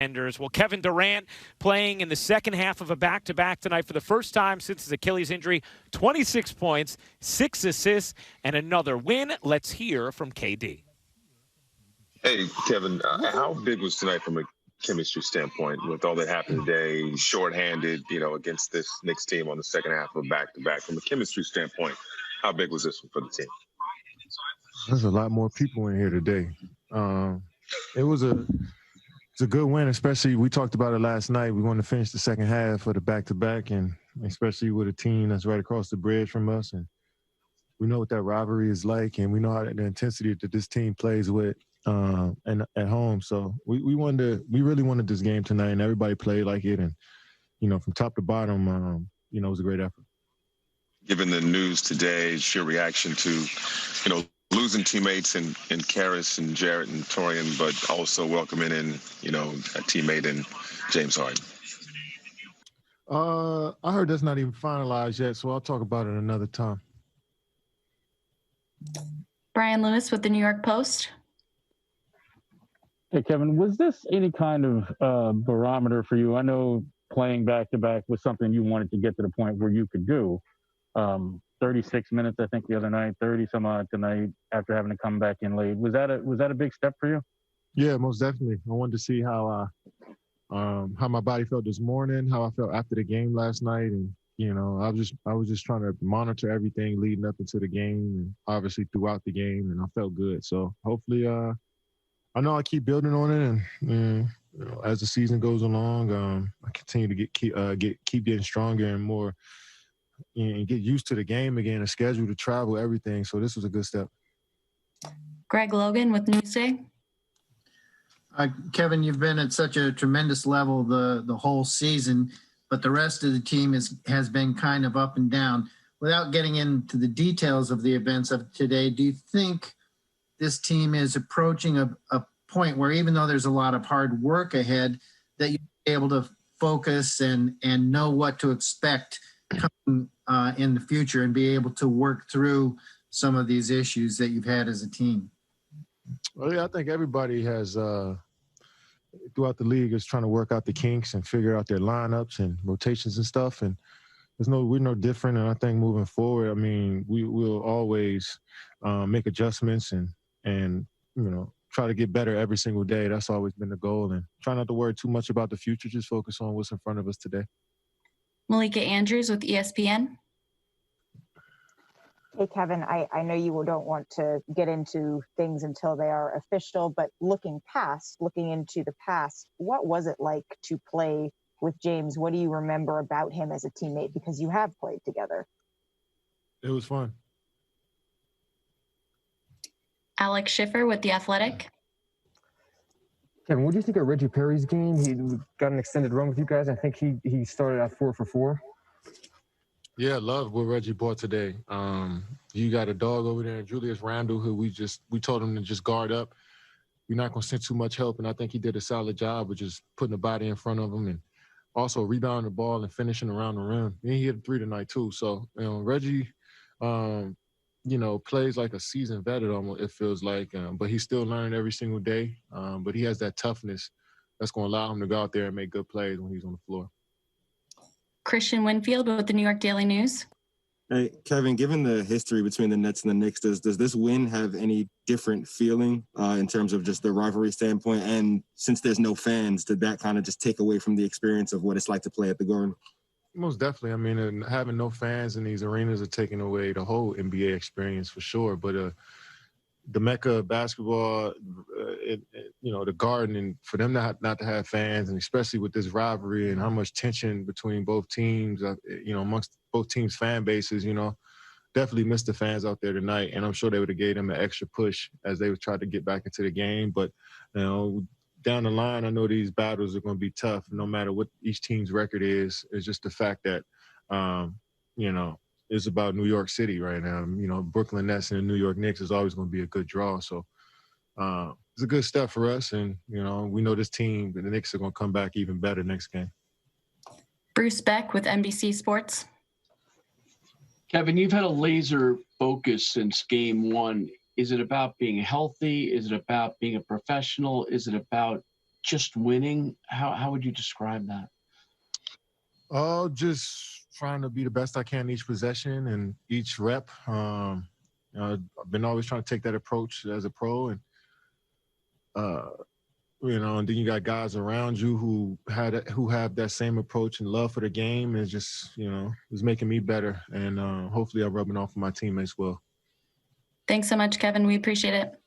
Well, Kevin Durant playing in the second half of a back-to-back tonight for the first time since his Achilles injury. 26 points, 6 assists, and another win. Let's hear from KD. Hey, Kevin, how big was tonight from a chemistry standpoint with all that happened today, shorthanded, against this Knicks team on the second half of back-to-back? From a chemistry standpoint, how big was this one for the team? There's a lot more people in here today. It's a good win, especially we talked about it last night. We want to finish the second half of the back-to-back, and especially with a team that's right across the bridge from us. And we know what that rivalry is like, and we know how the intensity that this team plays with and at home. So we really wanted this game tonight, and everybody played like it. And, from top to bottom, it was a great effort. Given the news today, your reaction to, losing teammates in Karis and Jarrett and Torian, but also welcoming in, a teammate in James Harden? I heard that's not even finalized yet, so I'll talk about it another time. Brian Lewis with the New York Post. Hey, Kevin, was this any kind of barometer for you? I know playing back-to-back was something you wanted to get to the point where you could do. 36 minutes, I think, the other night, 30 some odd tonight after having to come back in late. Was that a big step for you? Yeah, most definitely. I wanted to see how my body felt this morning, how I felt after the game last night, and I was just trying to monitor everything leading up into the game, and obviously throughout the game, and I felt good. So hopefully, I know I keep building on it, and as the season goes along, I continue to keep getting stronger and more. And get used to the game again, a schedule to travel, everything. So this was a good step. Greg Logan with Newsday. Kevin, you've been at such a tremendous level the whole season, but the rest of the team has been kind of up and down. Without getting into the details of the events of today, do you think this team is approaching a point where, even though there's a lot of hard work ahead, that you'll be able to focus and know what to expect coming in the future and be able to work through some of these issues that you've had as a team? Well, yeah, I think everybody has throughout the league is trying to work out the kinks and figure out their lineups and rotations and stuff. And we're no different. And I think moving forward, I mean, we'll always make adjustments and try to get better every single day. That's always been the goal. And try not to worry too much about the future. Just focus on what's in front of us today. Malika Andrews with ESPN. Hey, Kevin, I know you don't want to get into things until they are official, but looking into the past, what was it like to play with James? What do you remember about him as a teammate? Because you have played together. It was fun. Alex Schiffer with The Athletic. Kevin, what do you think of Reggie Perry's game? He got an extended run with you guys. I think he started out 4 for 4. Yeah, love what Reggie brought today. You got a dog over there, Julius Randle, who we told him to just guard up. We're not going to send too much help, and I think he did a solid job of just putting the body in front of him and also rebounding the ball and finishing around the rim. And he hit a 3 tonight too. So, Reggie, plays like a seasoned veteran almost, it feels like, but he's still learning every single day. But he has that toughness that's going to allow him to go out there and make good plays when he's on the floor. Christian Winfield with the New York Daily News. Hey, Kevin, given the history between the Nets and the Knicks, does this win have any different feeling in terms of just the rivalry standpoint? And since there's no fans, did that kind of just take away from the experience of what it's like to play at the Garden? Most definitely. I mean, and having no fans in these arenas are taking away the whole NBA experience for sure. But the Mecca of basketball, the Garden, and for them not to have fans, and especially with this rivalry and how much tension between both teams, amongst both teams' fan bases, definitely missed the fans out there tonight. And I'm sure they would have gave them an extra push as they would try to get back into the game. But, down the line, I know these battles are going to be tough, no matter what each team's record is. It's just the fact that, it's about New York City right now. Brooklyn Nets and the New York Knicks is always going to be a good draw. So it's a good step for us. And, we know this team, the Knicks are going to come back even better next game. Bruce Beck with NBC Sports. Kevin, you've had a laser focus since game one. Is it about being healthy? Is it about being a professional? Is it about just winning? How would you describe that? Oh, just trying to be the best I can each possession and each rep. I've been always trying to take that approach as a pro, and and then you got guys around you who have that same approach and love for the game, and just is making me better, and hopefully I'm rubbing off on my teammates well. Thanks so much, Kevin. We appreciate it.